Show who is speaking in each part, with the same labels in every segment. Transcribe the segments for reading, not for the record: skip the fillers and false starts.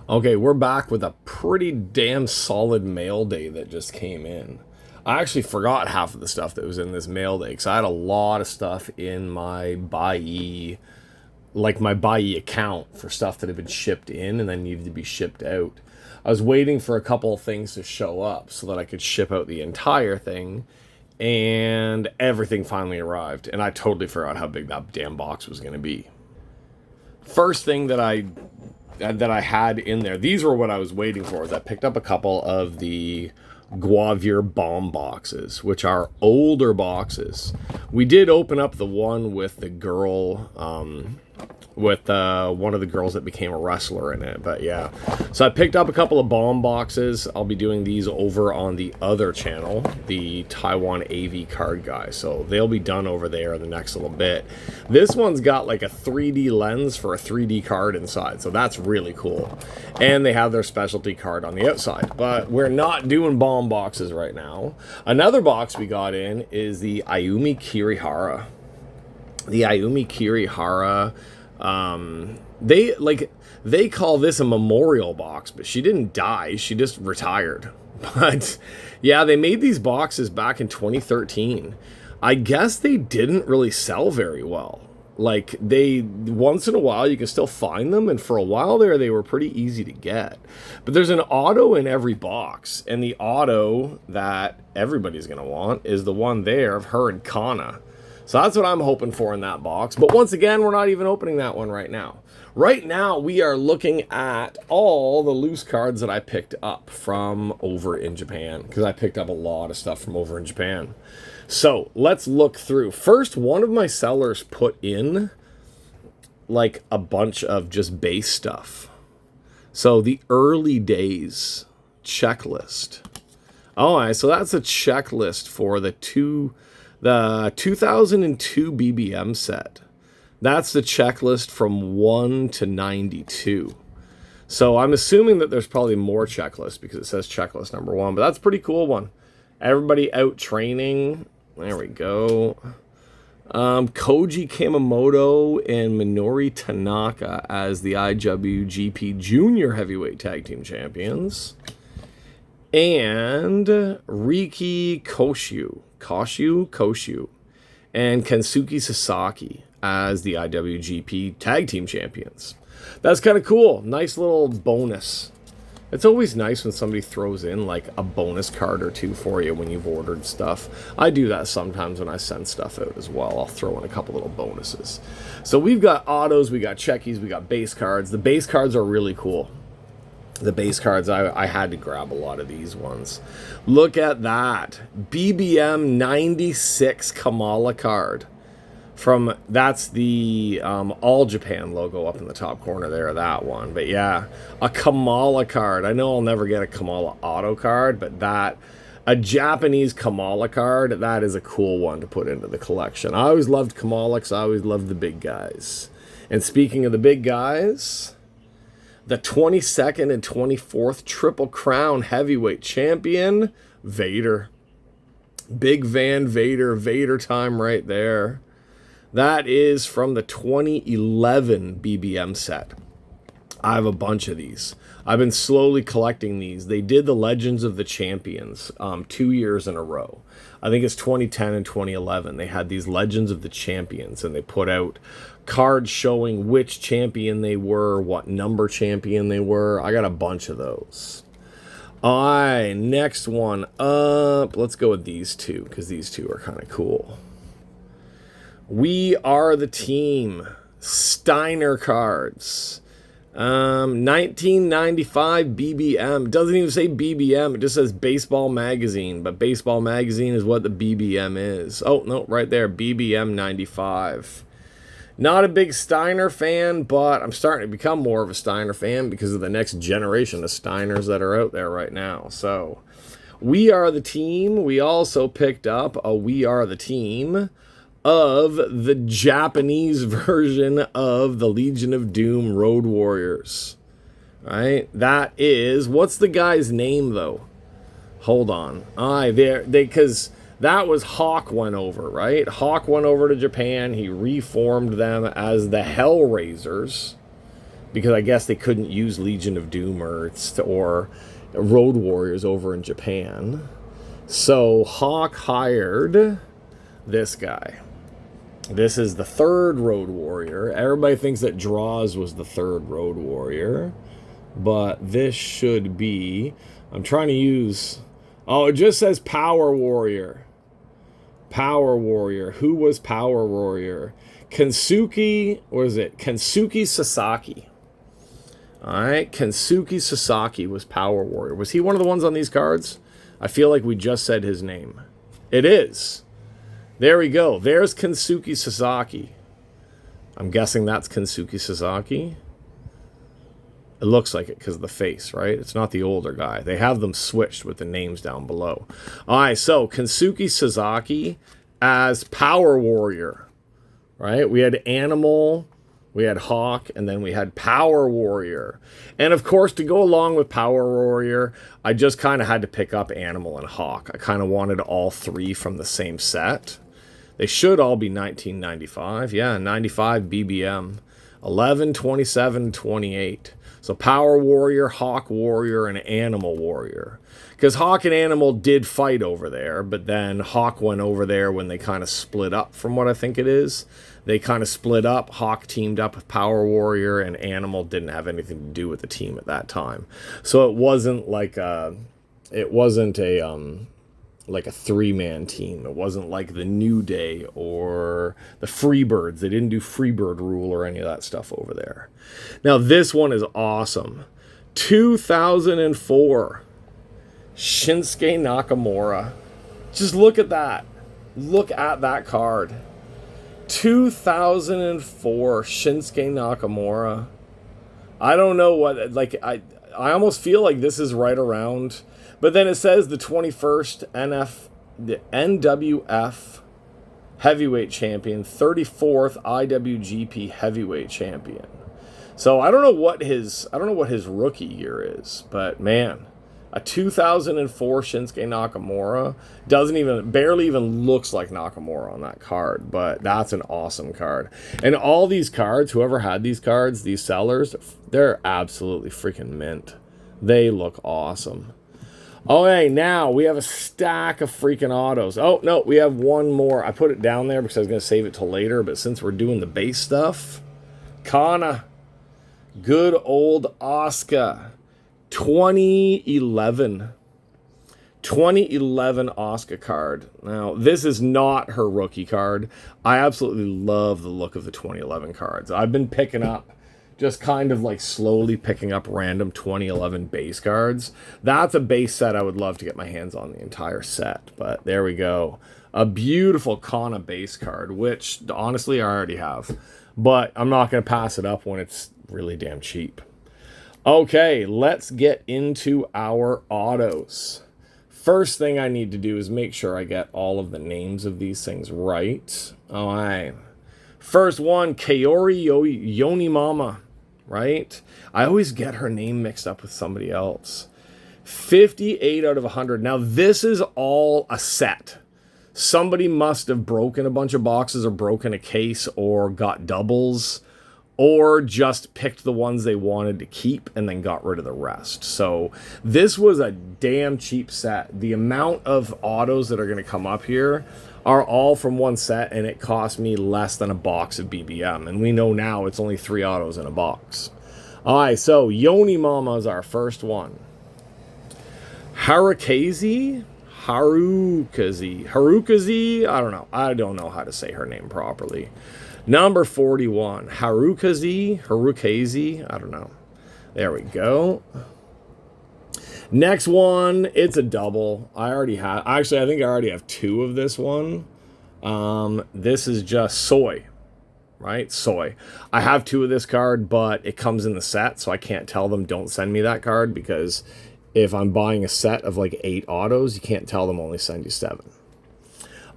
Speaker 1: Okay, we're back with a pretty damn solid mail day that just came in. I actually forgot half of the stuff that was in this mail day because I had a lot of stuff in my Buyee, like my Buyee account for stuff that had been shipped in and then needed to be shipped out. I was waiting for a couple of things to show up so that I could ship out the entire thing, and everything finally arrived, and I totally forgot how big that damn box was going to be. First thing that I had in there, these were what I was waiting for, is I picked up a couple of the Guavir bomb boxes, which are older boxes. We did open up the one with the girl, with one of the girls that became a wrestler in it, but yeah. So I picked up a couple of bomb boxes. I'll be doing these over on the other channel, the Taiwan AV card guy, so they'll be done over there in the next little bit. This one's got like a 3D lens for a 3D card inside, so that's really cool. And they have their specialty card on the outside, but we're not doing bomb boxes right now. Another box we got in is the Ayumi Kirihara. The Ayumi Kirihara, they call this a memorial box, but she didn't die, she just retired. But yeah, they made these boxes back in 2013. I guess they didn't really sell very well. Like, they, once in a while you can still find them, and for a while there they were pretty easy to get. But there's an auto in every box, and the auto that everybody's gonna want is the one there of her and Kana. So that's what I'm hoping for in that box. But once again, we're not even opening that one right now. Right now, we are looking at all the loose cards that I picked up from over in Japan, because I picked up a lot of stuff from over in Japan. So let's look through. First, one of my sellers put in like a bunch of just base stuff. So the early days checklist. Oh, so that's a checklist for the 2002 BBM set. That's the checklist from 1 to 92. So I'm assuming that there's probably more checklists because it says checklist number 1, but that's a pretty cool one. Everybody out training. There we go. Koji Kamemoto and Minori Tanaka as the IWGP Junior Heavyweight Tag Team Champions. And Riki Koshu, and Kensuke Sasaki as the IWGP Tag Team Champions. That's kind of cool. Nice little bonus. It's always nice when somebody throws in like a bonus card or two for you when you've ordered stuff. I do that sometimes when I send stuff out as well. I'll throw in a couple little bonuses. So we've got autos, we got checkies, we got base cards. The base cards are really cool. The base cards, I had to grab a lot of these ones. Look at that. BBM 96 Kamala card. That's the All Japan logo up in the top corner there, that one. But yeah, a Kamala card. I know I'll never get a Kamala auto card, but a Japanese Kamala card, that is a cool one to put into the collection. I always loved Kamala because I always loved the big guys. And speaking of the big guys, the 22nd and 24th Triple Crown Heavyweight Champion, Vader. Big Van Vader time right there. That is from the 2011 BBM set. I have a bunch of these. I've been slowly collecting these. They did the Legends of the Champions 2 years in a row. I think it's 2010 and 2011. They had these Legends of the Champions, and they put out cards showing which champion they were, what number champion they were. I got a bunch of those. All right, next one up. Let's go with these two, because these two are kind of cool. We Are the Team Steiner cards. 1995 BBM. It doesn't even say BBM. It just says Baseball Magazine. But Baseball Magazine is what the BBM is. Oh, no, right there. BBM 95. Not a big Steiner fan, but I'm starting to become more of a Steiner fan because of the next generation of Steiners that are out there right now. So, We Are the Team. We also picked up a We Are the Team of the Japanese version of the Legion of Doom Road Warriors. Right? That is, what's the guy's name though? Hold on. Because that was Hawk went over, right? Hawk went over to Japan. He reformed them as the Hellraisers. because I guess they couldn't use Legion of Doom or Road Warriors over in Japan. So Hawk hired this guy. This is the third Road Warrior. Everybody thinks that Draws was the third Road Warrior, but this should be... I'm trying to use... Oh, it just says Power Warrior. Power Warrior. Who was Power Warrior? Kensuke... What is it? Kensuke Sasaki. Alright, Kensuke Sasaki was Power Warrior. Was he one of the ones on these cards? I feel like we just said his name. It is. There we go. There's Kensuke Sasaki. I'm guessing that's Kensuke Sasaki. It looks like it because of the face, right? It's not the older guy. They have them switched with the names down below. All right, so Kensuke Sasaki as Power Warrior, right? We had Animal, we had Hawk, and then we had Power Warrior. And of course, to go along with Power Warrior, I just kind of had to pick up Animal and Hawk. I kind of wanted all three from the same set. They should all be 1995. Yeah, 95 BBM. 11, 27, 28. So Power Warrior, Hawk Warrior, and Animal Warrior. Because Hawk and Animal did fight over there, but then Hawk went over there when they kind of split up, from what I think it is. They kind of split up. Hawk teamed up with Power Warrior, and Animal didn't have anything to do with the team at that time. So it wasn't like a... It wasn't a... like a three-man team. It wasn't like the New Day or the Freebirds. They didn't do Freebird rule or any of that stuff over there. Now, this one is awesome. 2004. Shinsuke Nakamura. Just look at that. Look at that card. 2004 Shinsuke Nakamura. I don't know what... Like, I almost feel like this is right around... But then it says the 21st the NWF Heavyweight Champion, 34th IWGP Heavyweight Champion. So I don't know what his rookie year is, but man, a 2004 Shinsuke Nakamura barely even looks like Nakamura on that card, but that's an awesome card. And all these cards, whoever had these cards, these sellers, they're absolutely freaking mint. They look awesome. Okay, now we have a stack of freaking autos. Oh, no, we have one more. I put it down there because I was going to save it till later, but since we're doing the base stuff, Kana, good old Asuka, 2011 Asuka card. Now, this is not her rookie card. I absolutely love the look of the 2011 cards. I've been picking up, just kind of like slowly picking up random 2011 base cards. That's a base set I would love to get my hands on the entire set. But there we go. A beautiful Kana base card, which honestly I already have. But I'm not going to pass it up when it's really damn cheap. Okay, let's get into our autos. First thing I need to do is make sure I get all of the names of these things right. All right. First one, Kaori Yonimama. Right? I always get her name mixed up with somebody else. 58 out of 100. Now, this is all a set. Somebody must have broken a bunch of boxes or broken a case or got doubles or just picked the ones they wanted to keep and then got rid of the rest. So this was a damn cheap set. The amount of autos that are going to come up here are all from one set, and it cost me less than a box of BBM. And we know now it's only 3 autos in a box. All right, so Yoni Mama is our first one. Harukaze? I don't know how to say her name properly. Number 41, Harukaze, I don't know. There we go. Next one, it's a double. I think I already have 2 of this one. This is just Soy, right? Soy. I have 2 of this card, but it comes in the set, so I can't tell them don't send me that card, because if I'm buying a set of like 8 autos, you can't tell them only send you 7.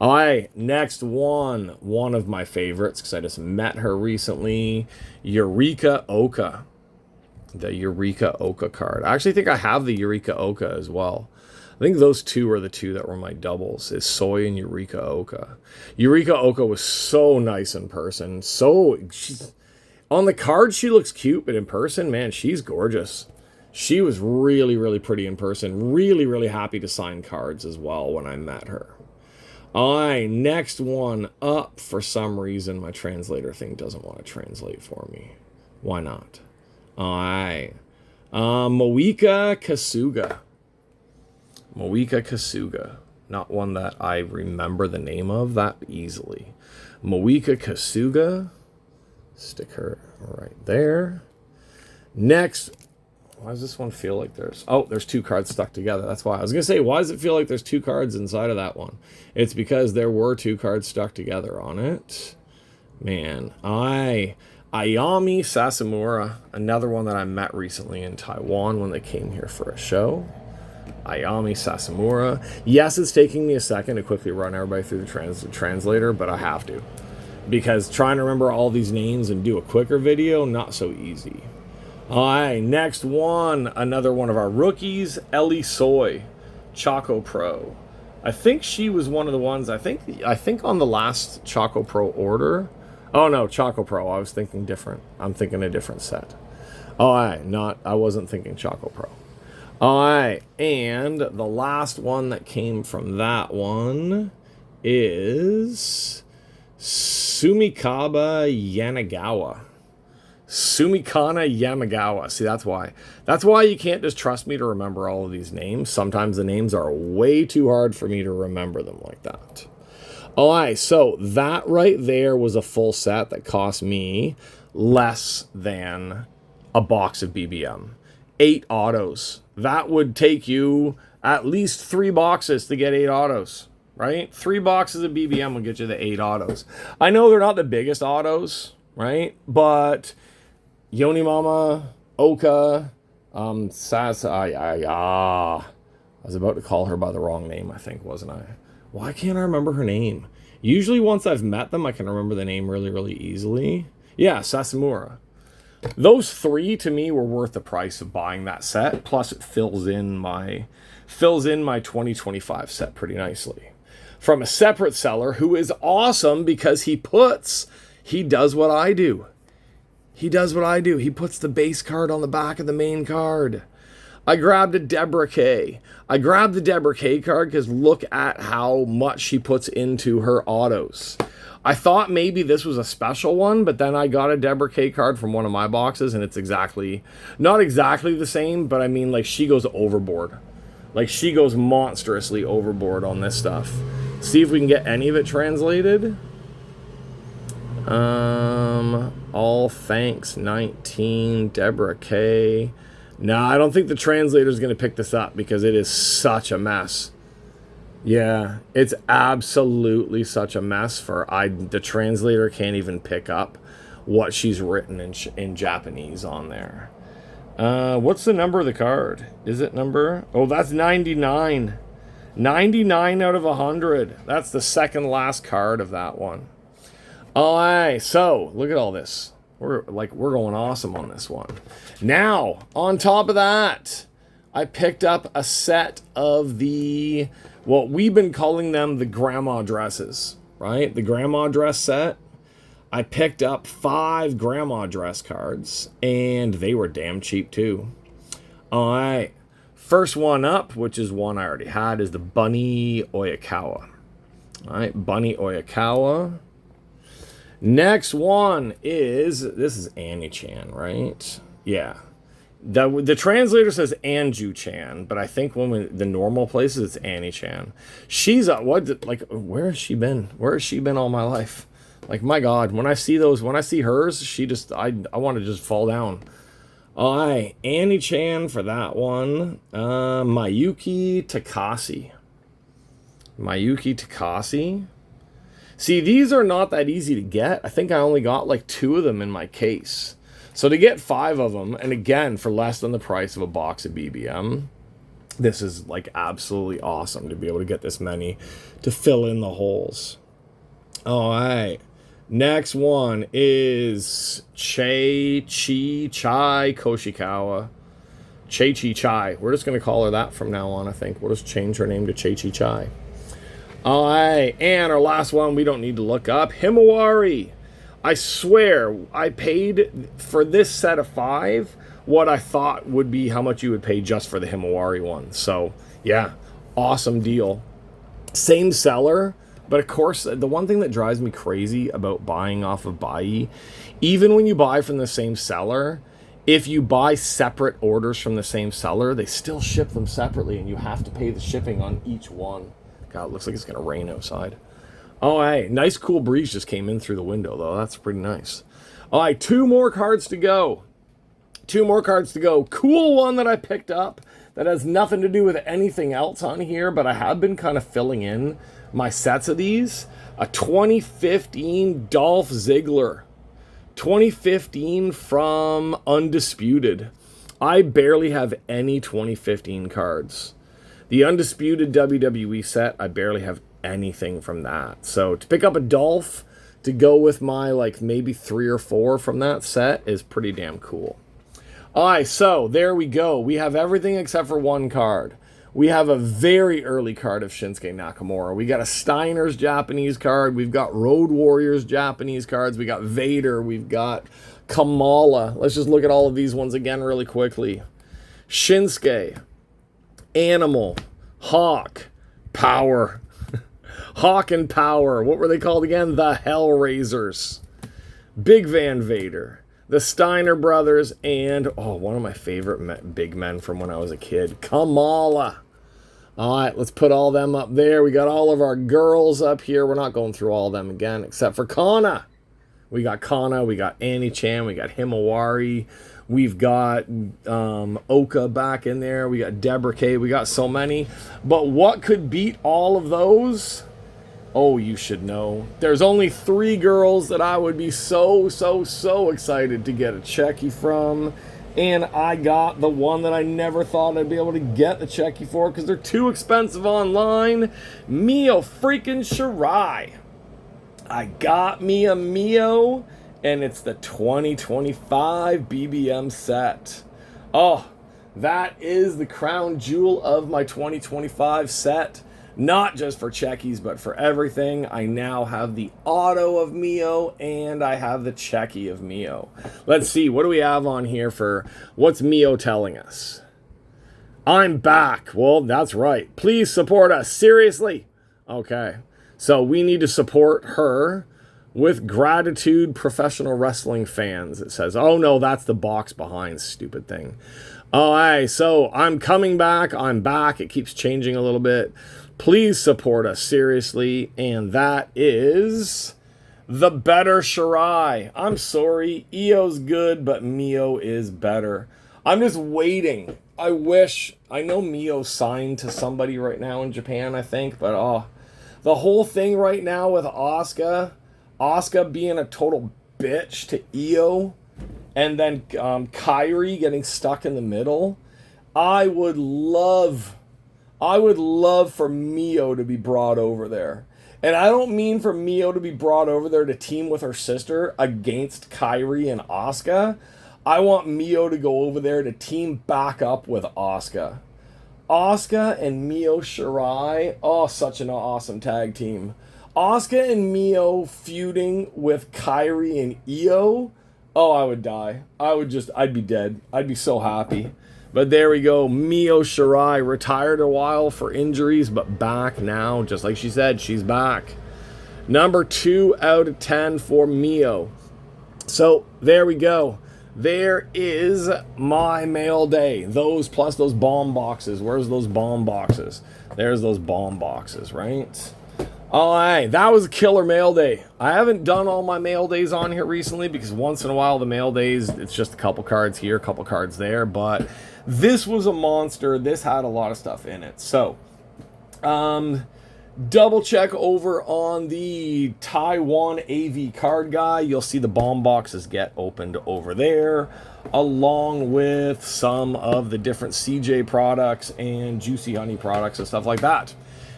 Speaker 1: All right, next one of my favorites, because I just met her recently, Eureka Oka. The Eureka Oka card. I actually think I have the Eureka Oka as well. I think those 2 are the 2 that were my doubles, is Soy and Eureka Oka. Eureka Oka was so nice in person. On the card, she looks cute, but in person, man, she's gorgeous. She was really, really pretty in person. Really, really happy to sign cards as well when I met her. All right, next one up. For some reason, my translator thing doesn't want to translate for me. Why not? All right. Moika Kasuga. Moika Kasuga. Not one that I remember the name of that easily. Moika Kasuga. Stick her right there. Next. Why does this one feel like there's... Oh, there's two cards stuck together. That's why. I was going to say, why does it feel like there's two cards inside of that one? It's because there were two cards stuck together on it. Man. Ayami Sasamura. Another one that I met recently in Taiwan when they came here for a show. Ayami Sasamura. Yes, it's taking me a second to quickly run everybody through the translator, but I have to. Because trying to remember all these names and do a quicker video, not so easy. All right, next one, another one of our rookies, Ellie Soy, Choco Pro. I think she was one of the ones, I think on the last Choco Pro order. Oh no, Choco Pro, I was thinking different. I'm thinking a different set. All right, I wasn't thinking Choco Pro. All right, and the last one that came from that one is Sumikaba Yanagawa. Sumikana Yamagawa. See, that's why. That's why you can't just trust me to remember all of these names. Sometimes the names are way too hard for me to remember them like that. All right, so that right there was a full set that cost me less than a box of BBM. 8 autos. That would take you at least 3 boxes to get 8 autos, right? 3 boxes of BBM will get you the 8 autos. I know they're not the biggest autos, right? But Yoni Mama, Oka, Sasa, I was about to call her by the wrong name, I think, wasn't I? Why can't I remember her name? Usually once I've met them, I can remember the name really, really easily. Yeah, Sasamura. Those 3 to me were worth the price of buying that set. Plus it fills in my 2025 set pretty nicely. From a separate seller who is awesome because he does what I do. He does what I do. He puts the base card on the back of the main card. I grabbed a Deborah K. I grabbed the Deborah K card because look at how much she puts into her autos. I thought maybe this was a special one, but then I got a Deborah K card from one of my boxes, and it's not exactly the same, but I mean, like, she goes overboard. Like, she goes monstrously overboard on this stuff. See if we can get any of it translated. All thanks 19 Deborah K. No, I don't think the translator's going to pick this up because it is such a mess. Yeah, it's absolutely such a mess the translator can't even pick up what she's written in Japanese on there. What's the number of the card? Is it number? Oh, that's 99. 99 out of 100. That's the second last card of that one. All right, so look at all this. We're going awesome on this one. Now, on top of that, I picked up a set of what we've been calling them the grandma dresses, right? The grandma dress set. I picked up 5 grandma dress cards, and they were damn cheap too. All right, first one up, which is one I already had, is the Bunny Oyakawa. All right, Bunny Oyakawa. Next one this is Annie-chan, right? Yeah. The translator says Anju-chan, but I think the normal places it's Annie-chan. She's where has she been? Where has she been all my life? Like, my God, when I see hers, I want to just fall down. All right, Annie-chan for that one. Mayuki Takase. Mayuki Takase. See, these are not that easy to get. I think I only got like 2 of them in my case. So to get 5 of them, and again, for less than the price of a box of BBM, this is like absolutely awesome to be able to get this many to fill in the holes. All right. Next one is Chei-Chi Chai Koshikawa. Chei-Chi Chai. We're just going to call her that from now on, I think. We'll just change her name to Chei-Chi Chai. All right, and our last one we don't need to look up, Himawari. I swear, I paid for this set of 5 what I thought would be how much you would pay just for the Himawari one. So, yeah, awesome deal. Same seller, but of course, the one thing that drives me crazy about buying off of Bai, even when you buy from the same seller, if you buy separate orders from the same seller, they still ship them separately, and you have to pay the shipping on each one. God, it looks like it's going to rain outside. Oh, hey, nice cool breeze just came in through the window, though. That's pretty nice. All right, 2 more cards to go. 2 more cards to go. Cool one that I picked up that has nothing to do with anything else on here, but I have been kind of filling in my sets of these. A 2015 Dolph Ziggler. 2015 from Undisputed. I barely have any 2015 cards. The Undisputed WWE set, I barely have anything from that. So to pick up a Dolph to go with my like maybe 3 or 4 from that set is pretty damn cool. Alright, so there we go. We have everything except for one card. We have a very early card of Shinsuke Nakamura. We got a Steiner's Japanese card. We've got Road Warriors Japanese cards. We got Vader. We've got Kamala. Let's just look at all of these ones again really quickly. Shinsuke, Animal, Hawk, Power. Hawk and Power. What were they called again? The Hellraisers. Big Van Vader. The Steiner brothers, and, oh, one of my favorite big men from when I was a kid, Kamala. All right, let's put all them up there. We got all of our girls up here. We're not going through all of them again, except for Kana. We got Kana, we got Annie Chan, we got Himawari, we've got Oka back in there, we got Deborah K, we got so many. But what could beat all of those? Oh, you should know. There's only 3 girls that I would be so excited to get a Cheki from. And I got the one that I never thought I'd be able to get the Cheki for because they're too expensive online. Mio freaking Shirai. I got me a Mio, and it's the 2025 BBM set. Oh, that is the crown jewel of my 2025 set. Not just for Chekis, but for everything. I now have the auto of Mio, and I have the Cheki of Mio. Let's see, what do we have on here for what's Mio telling us? I'm back. Well, that's right. Please support us. Seriously? Okay. So we need to support her with gratitude, professional wrestling fans. It says, oh no, that's the box behind, stupid thing. All right, so I'm coming back. I'm back. It keeps changing a little bit. Please support us, seriously. And that is the better Shirai. I'm sorry. Io's good, but Mio is better. I'm just waiting. I know Mio signed to somebody right now in Japan, I think. But the whole thing right now with Asuka being a total bitch to Io, and then Kairi getting stuck in the middle. I would love for Mio to be brought over there. And I don't mean for Mio to be brought over there to team with her sister against Kairi and Asuka. I want Mio to go over there to team back up with Asuka. Asuka and Mio Shirai, oh, such an awesome tag team. Asuka and Mio feuding with Kairi and Io, oh, I would die. I'd be dead. I'd be so happy. But there we go. Mio Shirai retired a while for injuries, but back now. Just like she said, she's back. Number 2 out of 10 for Mio. So there we go. There is my mail day. Those plus those bomb boxes. Where's those bomb boxes? There's those bomb boxes, right? All right, that was a killer mail day. I haven't done all my mail days on here recently because once in a while the mail days, it's just a couple cards here, a couple cards there. But this was a monster. This had a lot of stuff in it. So, double check over on the Taiwan AV card guy. You'll see the bomb boxes get opened over there, along with some of the different CJ products and Juicy Honey products and stuff like that.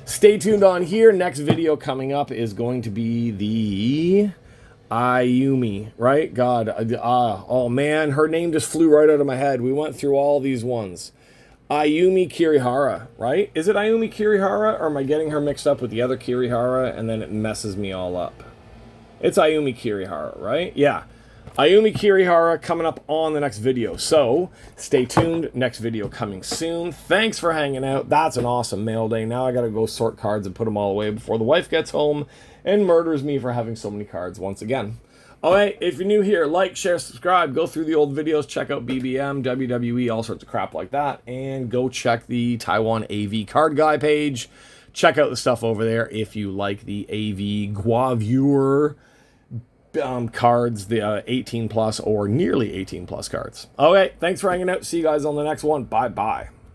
Speaker 1: Stay tuned on here. Next video coming up is going to be the Ayumi, right? God, oh man, her name just flew right out of my head. We went through all these ones. Ayumi Kirihara, right? Is it Ayumi Kirihara, or am I getting her mixed up with the other Kirihara, and then it messes me all up? It's Ayumi Kirihara, right? Yeah. Ayumi Kirihara coming up on the next video. So stay tuned. Next video coming soon. Thanks for hanging out. That's an awesome mail day. Now I got to go sort cards and put them all away before the wife gets home and murders me for having so many cards once again. All right, if you're new here, like, share, subscribe, go through the old videos, check out BBM, WWE, all sorts of crap like that, and go check the Taiwan AV card guy page. Check out the stuff over there if you like the AV Guavure cards, the 18 plus or nearly 18 plus cards. Okay, thanks for hanging out. See you guys on the next one. Bye-bye.